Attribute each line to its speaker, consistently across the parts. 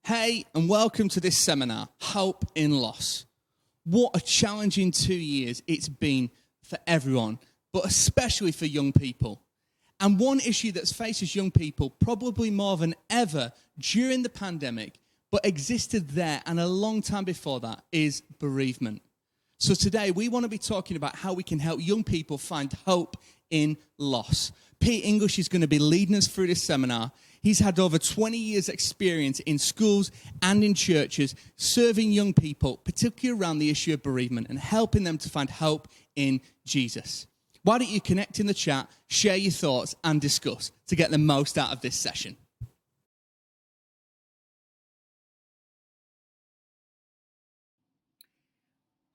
Speaker 1: Hey, and welcome to this seminar, Hope in Loss. What a challenging 2 years it's been for everyone, but especially for young people. And one issue that faces young people probably more than ever during the pandemic, but existed there and a long time before that, is bereavement. So today we want to be talking about how we can help young people find hope in loss. Pete English is going to be leading us through this seminar. He's had over 20 years experience in schools and in churches, serving young people, particularly around the issue of bereavement and helping them to find hope in Jesus. Why don't you connect in the chat, share your thoughts and discuss to get the most out of this session.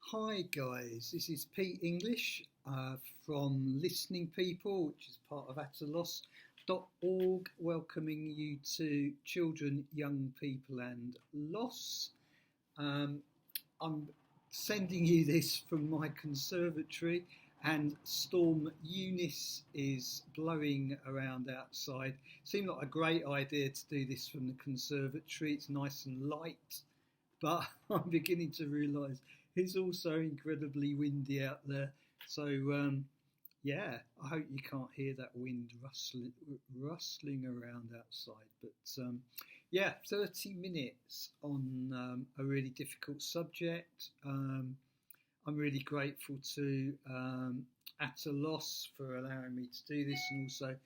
Speaker 2: Hi guys, this is Pete English from ListeningPeople, which is part of ataloss.org, welcoming you to Children, Young People and Loss. I'm sending you this from my conservatory, and Storm Eunice is blowing around outside. Seemed like a great idea to do this from the conservatory. It's nice and light, but I'm beginning to realise it's also incredibly windy out there. So, yeah, I hope you can't hear that wind rustling around outside. But, yeah, 30 minutes on a really difficult subject. I'm really grateful to Ataloss for allowing me to do this, and also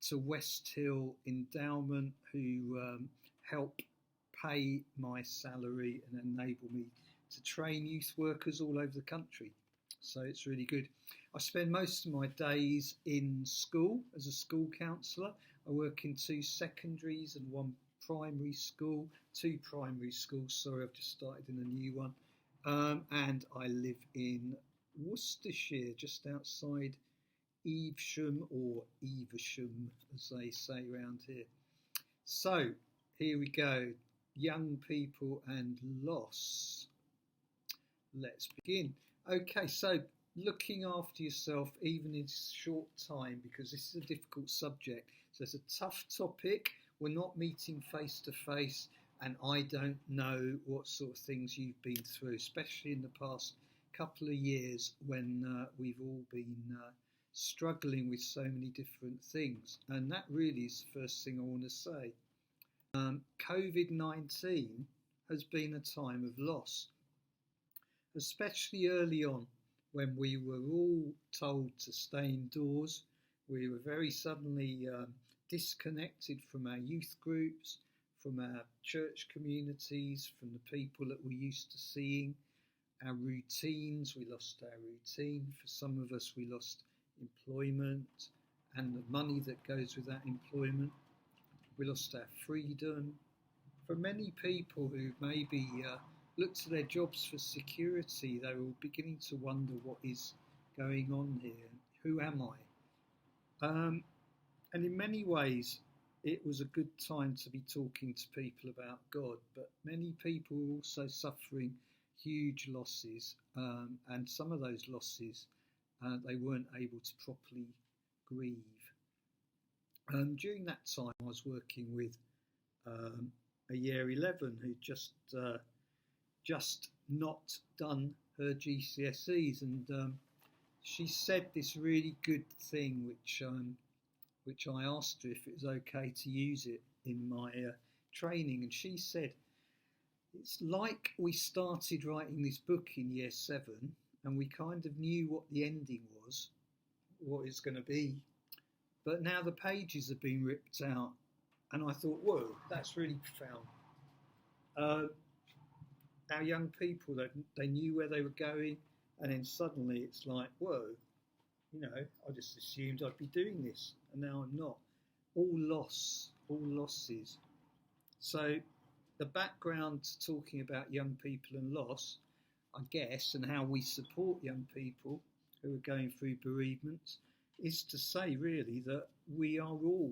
Speaker 2: to West Hill Endowment, who help pay my salary and enable me to train youth workers all over the country. So it's really good. I spend most of my days in school as a school counsellor. I work in 2 secondaries and 1 primary school, 2 primary schools. Sorry, I've just started in a new one. And I live in Worcestershire, just outside Evesham, or Evesham, as they say around here. So here we go. Young people and loss. Let's begin. Okay, so looking after yourself even in a short time, because this is a difficult subject. So it's a tough topic. We're not meeting face to face, and I don't know what sort of things you've been through, especially in the past couple of years when we've all been struggling with so many different things. And that really is the first thing I want to say. COVID-19 has been a time of loss, especially early on when we were all told to stay indoors. We were very suddenly disconnected from our youth groups, from our church communities, from the people that we're used to seeing, our routines. We lost our routine. For some of us, we lost employment and the money that goes with that employment. We lost our freedom. For many people who maybe looked to their jobs for security, they were beginning to wonder what is going on here. Who am I? And in many ways, it was a good time to be talking to people about God, but many people were also suffering huge losses, and some of those losses they weren't able to properly grieve. During that time, I was working with a year 11 who just not done her GCSEs, and she said this really good thing, which I asked her if it was okay to use it in my training, and she said, it's like we started writing this book in year 7, and we kind of knew what the ending was, what it's going to be, but now the pages have been ripped out. And I thought, whoa, that's really profound. Our young people, they knew where they were going, and then suddenly it's like, whoa, I just assumed I'd be doing this, and now I'm not. All losses. So the background to talking about young people and loss, I guess, and how we support young people who are going through bereavements, is to say really that we are all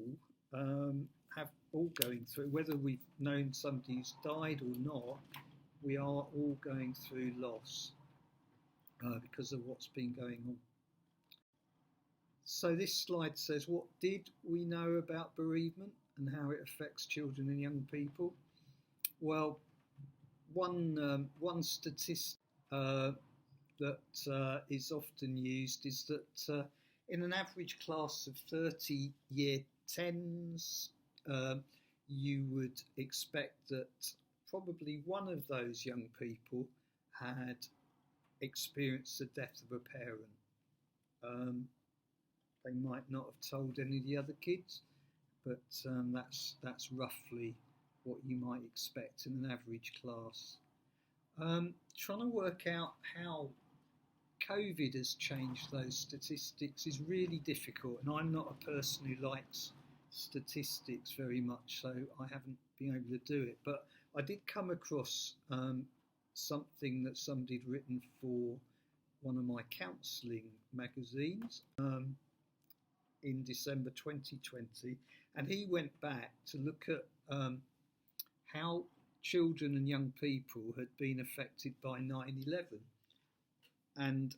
Speaker 2: going through, whether we've known somebody who's died or not, we are all going through loss because of what's been going on. So this slide says, what did we know about bereavement and how it affects children and young people? Well, one statistic that is often used is that in an average class of 30 year 10s, you would expect that probably one of those young people had experienced the death of a parent. They might not have told any of the other kids, but that's roughly what you might expect in an average class. Trying to work out how COVID has changed those statistics is really difficult, and I'm not a person who likes statistics very much, so I haven't been able to do it. But I did come across something that somebody had written for one of my counselling magazines in December 2020, and he went back to look at how children and young people had been affected by 9/11. And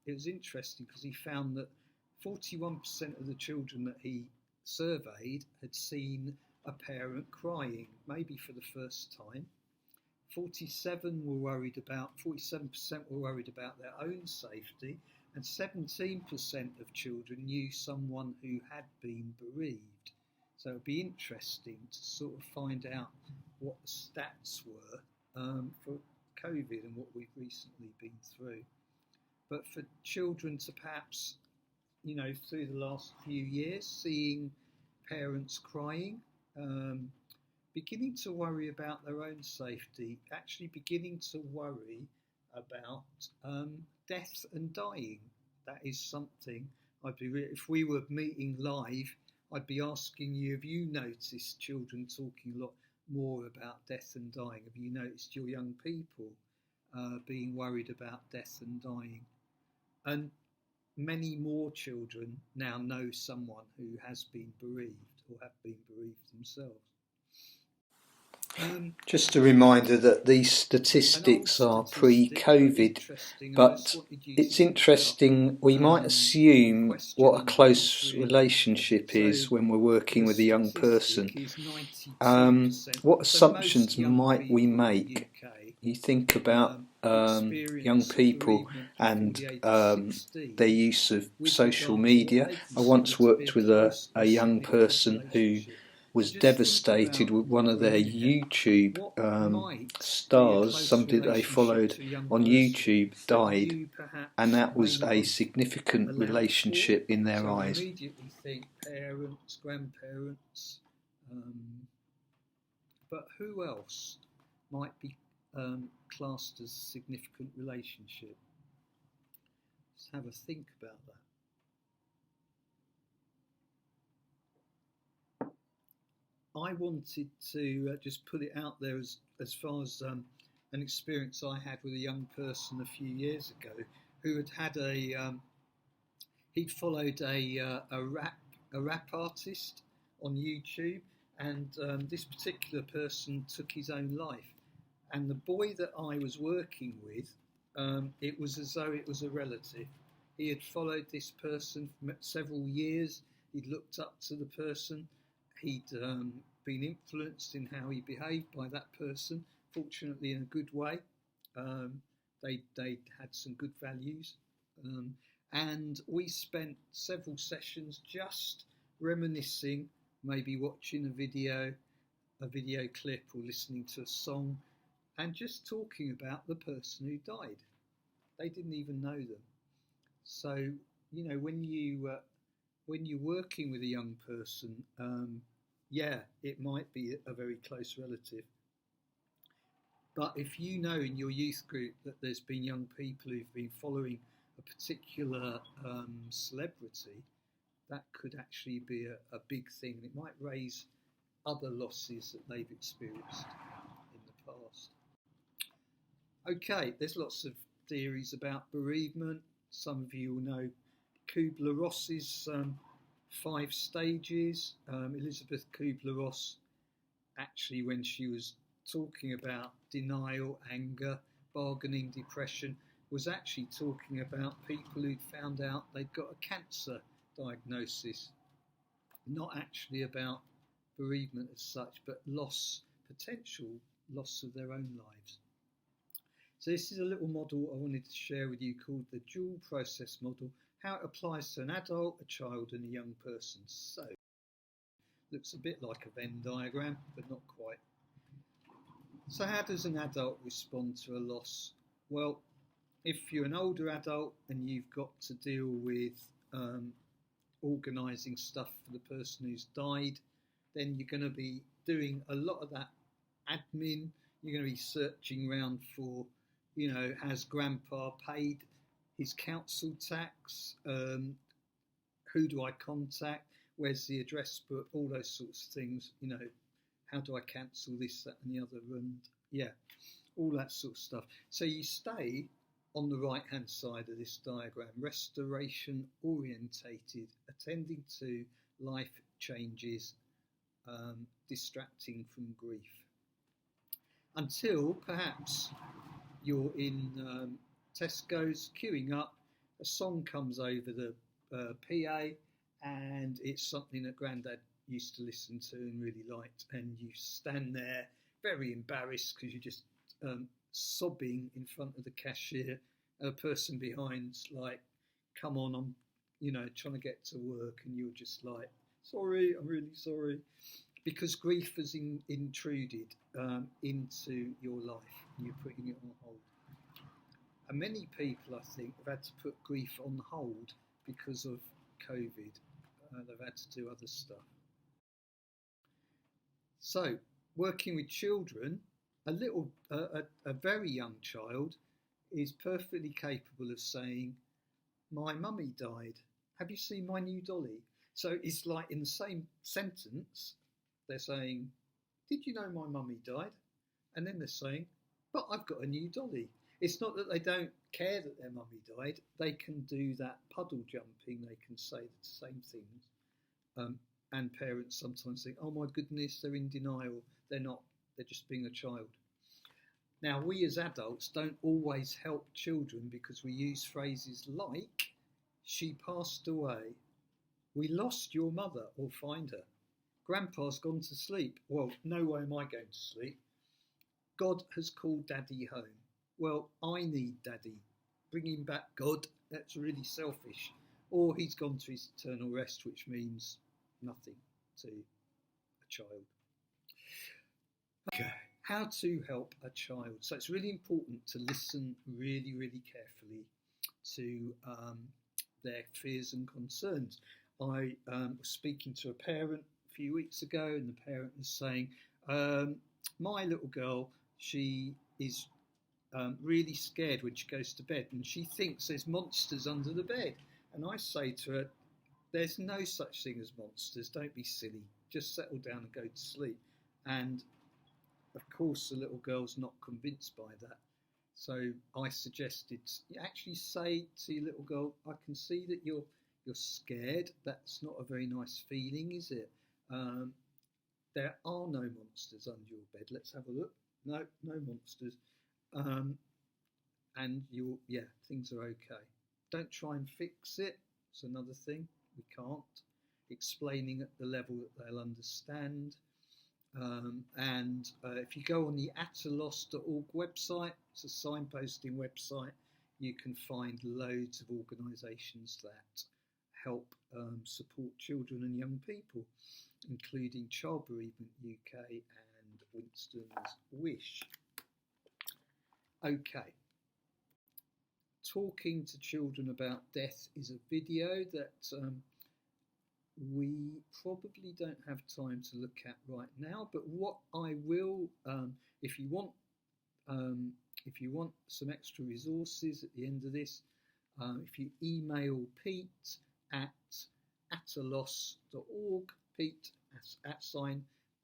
Speaker 2: it was interesting because he found that 41% of the children that he surveyed had seen a parent crying, maybe for the first time. 47% were worried about their own safety, and 17% of children knew someone who had been bereaved. So it'd be interesting to sort of find out what the stats were for COVID and what we've recently been through. But for children to perhaps, through the last few years, seeing parents crying, beginning to worry about their own safety, actually beginning to worry about death and dying. That is something if we were meeting live, I'd be asking you, have you noticed children talking a lot more about death and dying? Have you noticed your young people being worried about death and dying? And many more children now know someone who has been bereaved or have been bereaved themselves.
Speaker 3: Just a reminder that these statistics are pre-COVID, but it's interesting. We might assume what a close relationship is when we're working with a young person. What assumptions might we make? You think about young people and their use of social media. I once worked with a young person who was devastated with one of their YouTube stars. Somebody that they followed on YouTube died, and that was a significant relationship in their eyes.
Speaker 2: I immediately think parents, grandparents, but who else might be classed as a significant relationship? Let's have a think about that. I wanted to just put it out there as far as an experience I had with a young person a few years ago who had he'd followed a rap artist on YouTube, and this particular person took his own life. And the boy that I was working with, it was as though it was a relative. He had followed this person for several years. He'd looked up to the person. He'd been influenced in how he behaved by that person, fortunately in a good way. They had some good values. And we spent several sessions just reminiscing, maybe watching a video clip or listening to a song, and just talking about the person who died. They didn't even know them. So, when you're working with a young person, it might be a very close relative. But if you know in your youth group that there's been young people who've been following a particular celebrity, that could actually be a big thing. It might raise other losses that they've experienced in the past. Okay, there's lots of theories about bereavement. Some of you will know Kubler-Ross's 5 stages. Elizabeth Kubler-Ross, actually, when she was talking about denial, anger, bargaining, depression, was actually talking about people who'd found out they'd got a cancer diagnosis, not actually about bereavement as such, but potential loss of their own lives. So this is a little model I wanted to share with you called the dual process model, how it applies to an adult, a child and a young person. So looks a bit like a Venn diagram, but not quite. So how does an adult respond to a loss? Well, if you're an older adult and you've got to deal with organising stuff for the person who's died, then you're going to be doing a lot of that admin. You're going to be searching around for, has grandpa paid his council tax? Who do I contact? Where's the address book? All those sorts of things, how do I cancel this, that and the other? And all that sort of stuff. So you stay on the right hand side of this diagram, restoration orientated, attending to life changes, distracting from grief. Until perhaps you're in Tesco's queuing up, a song comes over the PA and it's something that Grandad used to listen to and really liked, and you stand there very embarrassed because you're just sobbing in front of the cashier, and a person behind's like, come on, I'm trying to get to work, and you're just like, sorry, I'm really sorry, because grief has intruded into your life and you're putting it on hold. And many people, I think, have had to put grief on hold because of COVID. They've had to do other stuff. So, working with children, a very young child is perfectly capable of saying, my mummy died. Have you seen my new dolly? So it's like in the same sentence, they're saying, did you know my mummy died? And then they're saying, but I've got a new dolly. It's not that they don't care that their mummy died. They can do that puddle jumping. They can say the same things. And parents sometimes think, oh my goodness, they're in denial. They're not. They're just being a child. Now, we as adults don't always help children because we use phrases like, she passed away. We lost your mother, or find her. Grandpa's gone to sleep. Well, no way am I going to sleep. God has called Daddy home. Well, I need Daddy. Bringing back God, that's really selfish. Or he's gone to his eternal rest, which means nothing to a child. Okay, how to help a child. So it's really important to listen really, really carefully to their fears and concerns. I was speaking to a parent a few weeks ago, and the parent was saying, my little girl, she is really scared when she goes to bed, and she thinks there's monsters under the bed. And I say to her, there's no such thing as monsters. Don't be silly. Just settle down and go to sleep. And of course, the little girl's not convinced by that. So I suggested you actually say to your little girl, I can see that you're scared. That's not a very nice feeling, is it? There are no monsters under your bed. Let's have a look. No monsters. And things are okay. Don't try and fix it. It's another thing. We can't. Explaining at the level that they'll understand. If you go on the atalos.org website, it's a signposting website, you can find loads of organisations that help support children and young people, including Child Bereavement UK and Winston's Wish. Okay. Talking to children about death is a video that we probably don't have time to look at right now, but what I will, if you want some extra resources at the end of this, if you email Pete at atalos.org, Pete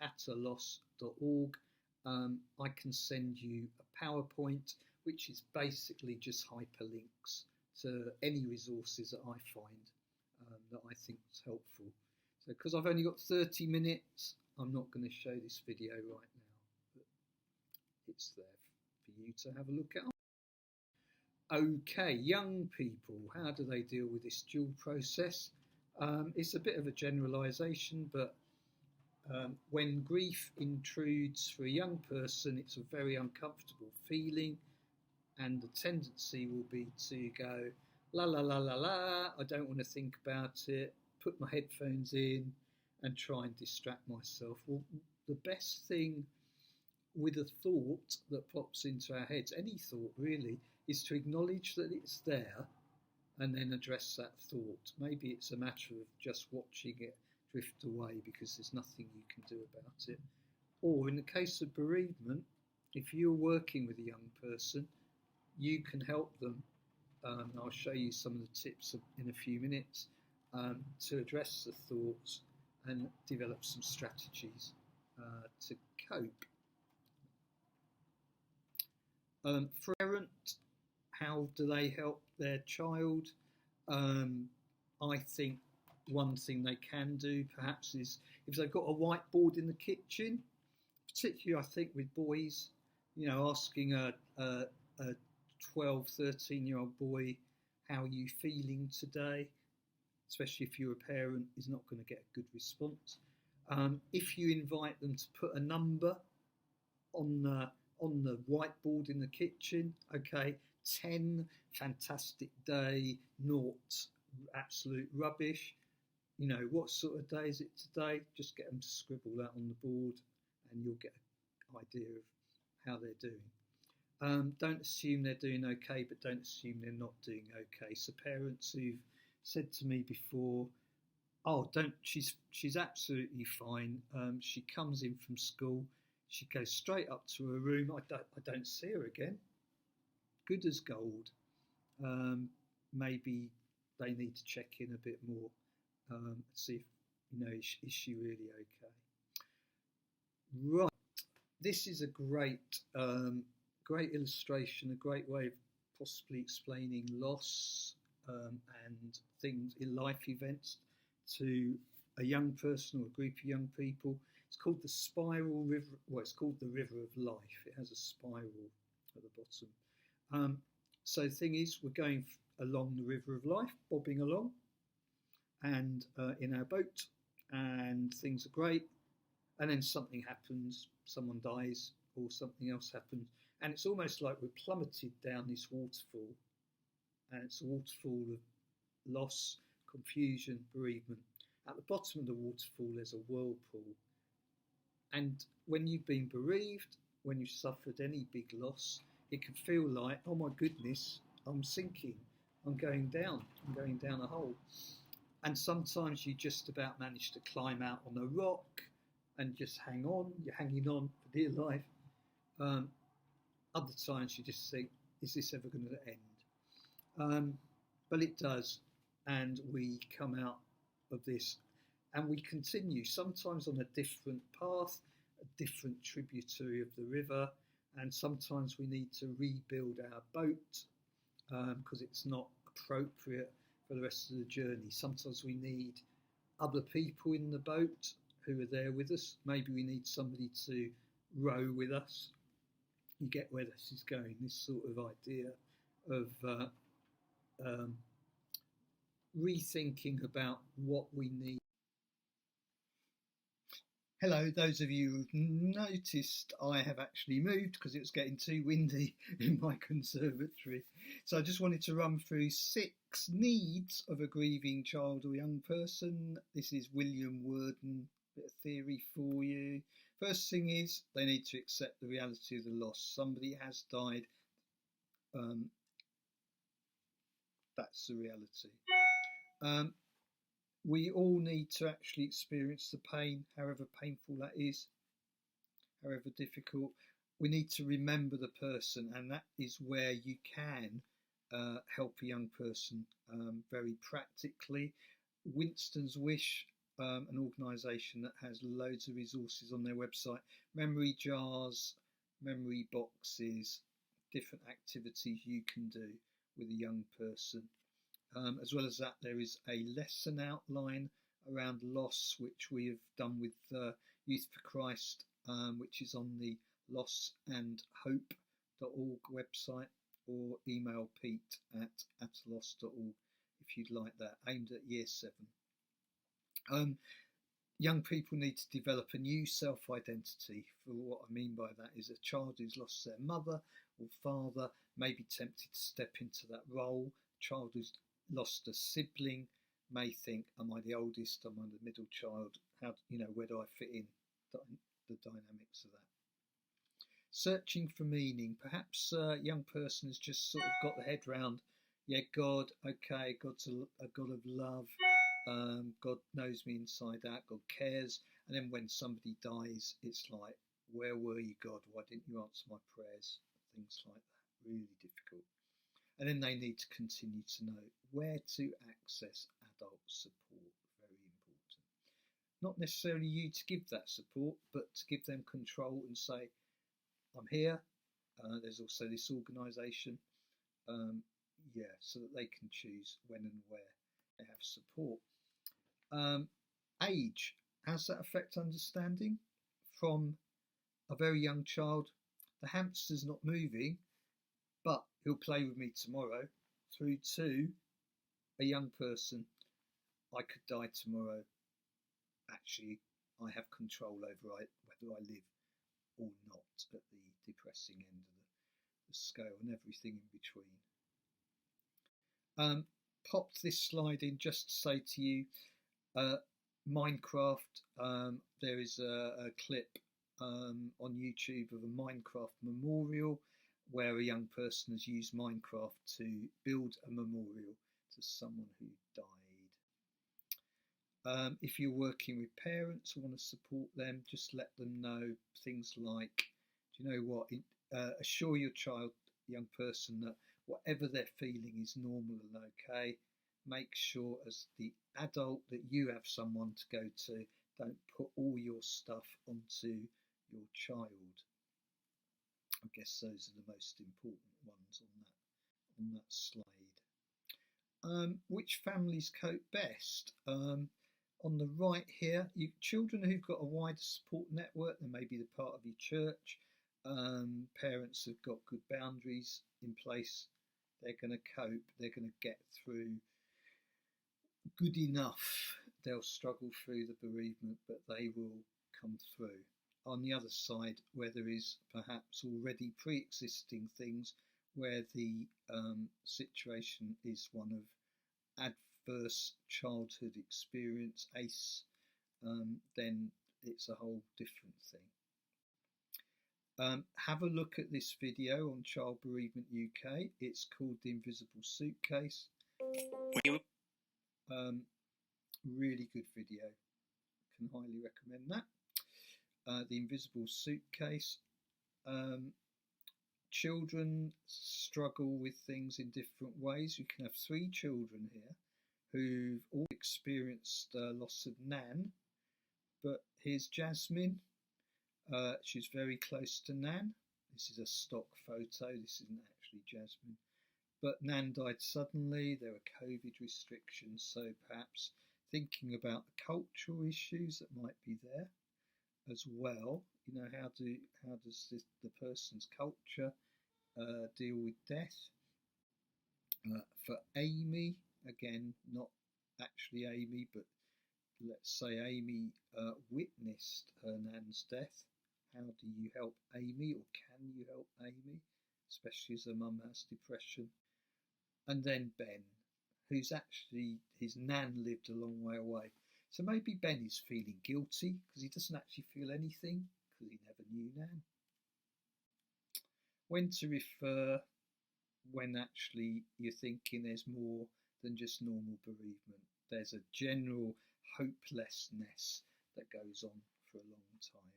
Speaker 2: @atalos.org, I can send you a PowerPoint, which is basically just hyperlinks to any resources that I find that I think is helpful. So because I've only got 30 minutes, I'm not going to show this video right now, but it's there for you to have a look at. Okay, young people, how do they deal with this dual process? It's a bit of a generalisation, but When grief intrudes for a young person, it's a very uncomfortable feeling, and the tendency will be to go, la la la la la, I don't want to think about it, put my headphones in and try and distract myself. Well, the best thing with a thought that pops into our heads, any thought really, is to acknowledge that it's there and then address that thought. Maybe it's a matter of just watching it drift away because there's nothing you can do about it. Or in the case of bereavement, if you're working with a young person, you can help them. I'll show you some of the tips in a few minutes to address the thoughts and develop some strategies to cope. For a parent, how do they help their child? I think one thing they can do perhaps is if they've got a whiteboard in the kitchen, particularly I think with boys, asking a 12, 13-year-old boy, how are you feeling today? Especially if you're a parent, is not going to get a good response. If you invite them to put a number on the whiteboard in the kitchen, okay, 10, fantastic day, 0, absolute rubbish. What sort of day is it today? Just get them to scribble that on the board and you'll get an idea of how they're doing. Don't assume they're doing okay, but don't assume they're not doing okay. So parents who've said to me before, she's absolutely fine. She comes in from school, she goes straight up to her room, I don't see her again. Good as gold. Maybe they need to check in a bit more, see if, is she really okay? Right, this is a great illustration, a great way of possibly explaining loss and things in life events to a young person or a group of young people. It's called the spiral river. Well, it's called the river of life. It has a spiral at the bottom. So the thing is, we're going along the river of life, bobbing along, and in our boat, and things are great. And then something happens, someone dies, or something else happens, and it's almost like we're plummeted down this waterfall, and it's a waterfall of loss, confusion, bereavement. At the bottom of the waterfall, there's a whirlpool. And when you've been bereaved, when you've suffered any big loss, it can feel like, oh my goodness, I'm sinking, I'm going down a hole. And sometimes you just about manage to climb out on a rock and just hang on, you're hanging on for dear life. Other times you just think, is this ever going to end? But it does, and we come out of this and we continue, sometimes on a different path, a different tributary of the river, and sometimes we need to rebuild our boat because it's not appropriate for the rest of the journey. Sometimes we need other people in the boat who are there with us. Maybe we need somebody to row with us. You get where this is going, this sort of idea of rethinking about what we need. Hello, those of you who've noticed I have actually moved because it was getting too windy in my conservatory. So I just wanted to run through 6 needs of a grieving child or young person. This is William Worden, bit of theory for you. First thing is they need to accept the reality of the loss. Somebody has died. That's the reality. We all need to actually experience the pain, however painful that is, however difficult. We need to remember the person, and that is where you can help a young person very practically. Winston's Wish, an organisation that has loads of resources on their website, memory jars, memory boxes, different activities you can do with a young person. As well as that, there is a lesson outline around loss, which we have done with Youth for Christ, which is on the lossandhope.org website, or email pete@ataloss.org if you'd like that, aimed at year 7. Young people need to develop a new self-identity. For what I mean by that is a child who's lost their mother or father may be tempted to step into that role. A child who's lost a sibling may think, am I the oldest, am I the middle child, where do I fit in, the dynamics of that. Searching for meaning. Perhaps a young person has just sort of got the head round, God, okay, God's a God of love, God knows me inside out, God cares. And then when somebody dies, it's like, where were you, God? Why didn't you answer my prayers? Things like that, really difficult. And then they need to continue to know where to access adult support, very important. Not necessarily you to give that support, but to give them control and say, I'm here. There's also this organisation, so that they can choose when and where they have support. Age, how's that affect understanding? From a very young child, the hamster's not moving, but he'll play with me tomorrow, through to a young person, I could die tomorrow. Actually, I have control over whether I live or not, at the depressing end of the scale, and everything in between. Popped this slide in just to say to you, Minecraft, there is a clip on YouTube of a Minecraft memorial where a young person has used Minecraft to build a memorial to someone who died. If you're working with parents who want to support them, just let them know things like, do you know what, assure your young person that whatever they're feeling is normal and okay. Make sure as the adult that you have someone to go to. Don't put all your stuff onto your child. I guess those are the most important ones on that slide. Which families cope best? On the right here, children who've got a wider support network, they may be the part of your church. Parents have got good boundaries in place. They're going to cope. They're going to get through good enough. They'll struggle through the bereavement, but they will come through. On the other side, where there is perhaps already pre-existing things, where the situation is one of adverse childhood experience, ACE, then it's a whole different thing. Have a look at this video on Child Bereavement UK. It's called The Invisible Suitcase. Really good video. Can highly recommend that. The Invisible Suitcase. Children struggle with things in different ways. You can have 3 children here who've all experienced loss of Nan. But here's Jasmine. She's very close to Nan. This is a stock photo. This isn't actually Jasmine. But Nan died suddenly. There were COVID restrictions, so perhaps thinking about the cultural issues that might be there as well. You know, how does the person's culture deal with death? For Amy, again, not actually Amy, but let's say Amy witnessed her Nan's death. How do you help Amy, or can you help Amy, especially as her mum has depression? And then Ben, who's actually, his Nan lived a long way away. So maybe Ben is feeling guilty because he doesn't actually feel anything because he never knew Nan. When to refer, when actually you're thinking there's more than just normal bereavement. There's a general hopelessness that goes on for a long time.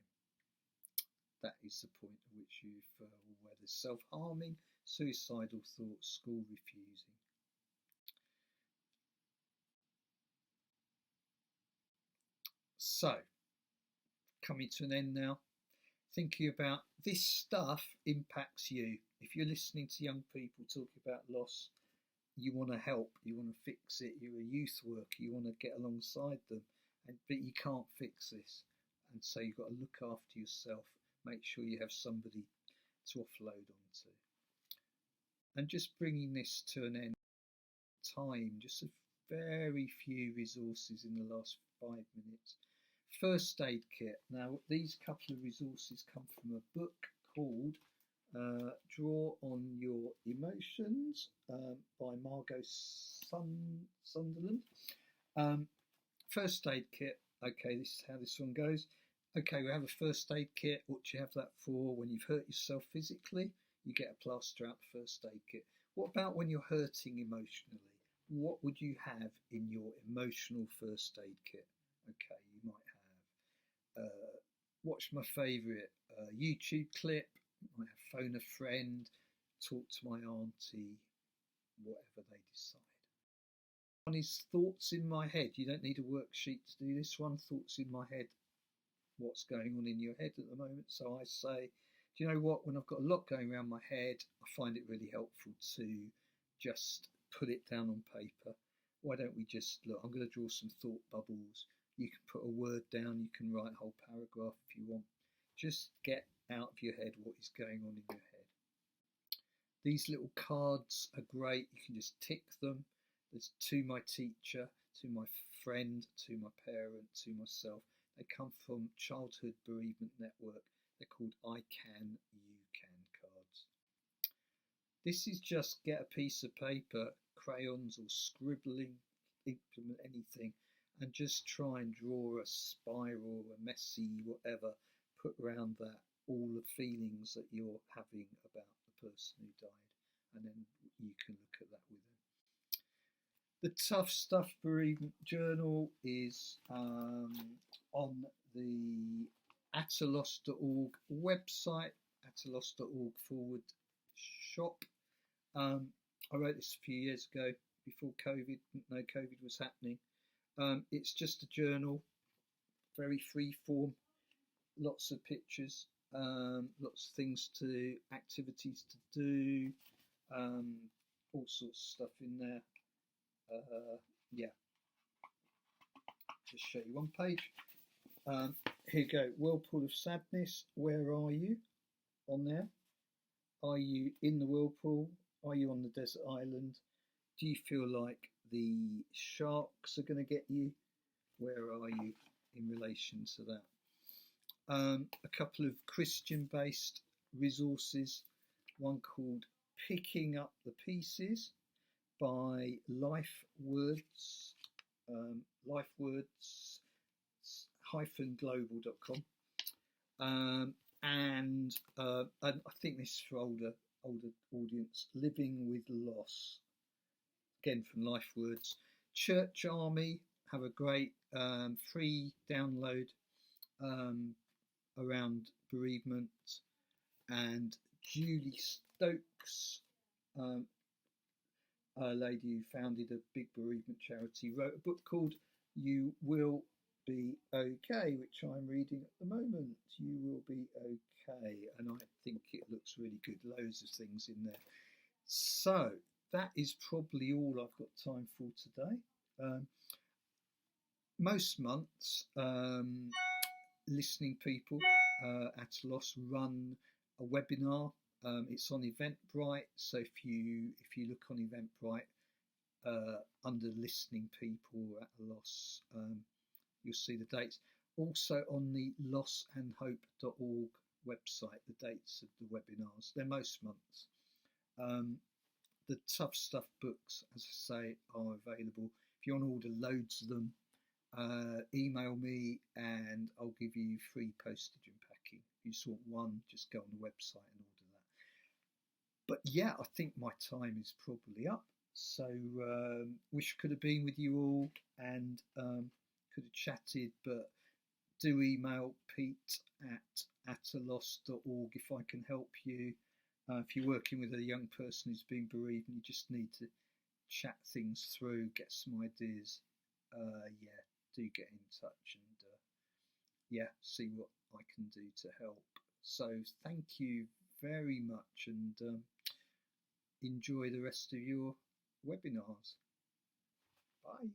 Speaker 2: That is the point at which you refer, whether self-harming, suicidal thoughts, school refusing. So, coming to an end now, thinking about this stuff impacts you. If you're listening to young people talking about loss, you want to help, you want to fix it, you're a youth worker, you want to get alongside them, but you can't fix this. And so you've got to look after yourself, make sure you have somebody to offload onto. And just bringing this to an end, time, just a very few resources in the last 5 minutes. First aid kit. Now, these couple of resources come from a book called Draw on Your Emotions by Margot Sunderland. First aid kit. Okay, this is how this one goes. Okay, we have a first aid kit. What do you have that for? When you've hurt yourself physically, you get a plaster out first aid kit. What about when you're hurting emotionally? What would you have in your emotional first aid kit? Okay, you might have watch my favourite YouTube clip, might have phone a friend, talk to my auntie, whatever they decide. One is thoughts in my head. You don't need a worksheet to do this one. Thoughts in my head. What's going on in your head at the moment? So I say, do you know what? When I've got a lot going around my head, I find it really helpful to just put it down on paper. Why don't we just look? I'm going to draw some thought bubbles. You can put a word down. You can write a whole paragraph if you want. Just get out of your head what is going on in your head. These little cards are great. You can just tick them. There's to my teacher, to my friend, to my parent, to myself. They come from Childhood Bereavement Network. They're called I Can, You Can cards. This is just get a piece of paper, crayons or scribbling, implement anything, and just try and draw a spiral, a messy, whatever, put around that all the feelings that you're having about the person who died, and then you can look at that with them. The Tough Stuff Bereavement Journal is on the atalos.org website, atalos.org/shop. I wrote this a few years ago, before COVID, didn't know COVID was happening. It's just a journal, very free form, lots of pictures, lots of things to, activities to do, all sorts of stuff in there. Yeah, just show you one page. Here you go. Whirlpool of Sadness. Where are you? On there. Are you in the whirlpool? Are you on the desert island? Do you feel like the sharks are going to get you? Where are you in relation to that? A couple of Christian-based resources. One called Picking Up the Pieces by LifeWords, lifewords-global.com, and I think this is for older audience. Living with Loss, again from LifeWords. Church Army have a great free download around bereavement, and Julie Stokes, a lady who founded a big bereavement charity, wrote a book called You Will Be Okay, which I'm reading at the moment. You Will Be Okay, and I think it looks really good. Loads of things in there. So that is probably all I've got time for today. Most months, Listening People at Loss run a webinar. It's on Eventbrite, so if you look on Eventbrite under Listening People at a Loss, you'll see the dates. Also on the lossandhope.org website, the dates of the webinars. They're most months. The Tough Stuff books, as I say, are available. If you want to order loads of them, email me and I'll give you free postage and packing. If you just want one, just go on the website and order that. But yeah, I think my time is probably up. So wish I could have been with you all and could have chatted, but do email pete@atalos.org if I can help you. If you're working with a young person who's been bereaved and you just need to chat things through, get some ideas, yeah, do get in touch and yeah, see what I can do to help. So thank you very much and enjoy the rest of your webinars. Bye.